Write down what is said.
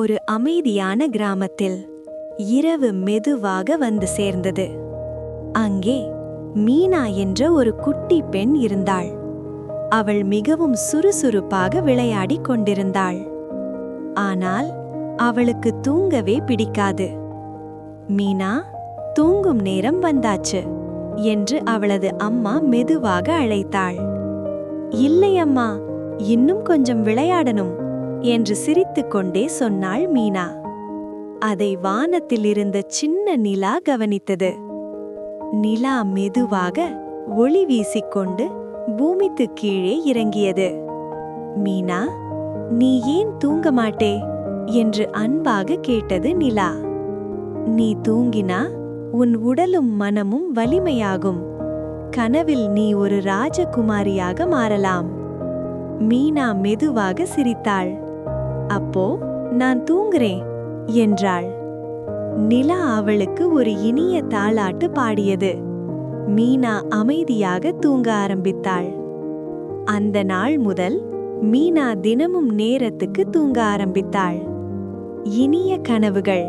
ஒரு அமைதியான கிராமத்தில் இரவு மெதுவாக வந்து சேர்ந்தது. அங்கே மீனா என்ற ஒரு குட்டி பெண் இருந்தாள். அவள் மிகவும் சுறுசுறுப்பாக விளையாடிக் கொண்டிருந்தாள். ஆனால் அவளுக்கு தூங்கவே பிடிக்காது. மீனா, தூங்கும் நேரம் வந்தாச்சு என்று அவளது அம்மா மெதுவாக அழைத்தாள். இல்லை அம்மா, இன்னும் கொஞ்சம் விளையாடணும் என்று சிரித்துக்கொண்டே சொன்னாள் மீனா. அதை வானத்தில் இருந்த சின்ன நிலா கவனித்தது. நிலா மெதுவாக ஒளி வீசிக்கொண்டு பூமிக்கு கீழே இறங்கியது. மீனா, நீ ஏன் தூங்க மாட்டே என்று அன்பாக கேட்டது நிலா. நீ தூங்கினா உன் உடலும் மனமும் வலிமையாகும். கனவில் நீ ஒரு ராஜகுமாரியாக மாறலாம். மீனா மெதுவாக சிரித்தாள். அப்போ நான் தூங்குறேன் என்றாள். நிலா அவளுக்கு ஒரு இனிய தாலாட்டு பாடியது. மீனா அமைதியாக தூங்க ஆரம்பித்தாள். அந்த நாள் முதல் மீனா தினமும் நேரத்துக்கு தூங்க ஆரம்பித்தாள். இனிய கனவுகள்.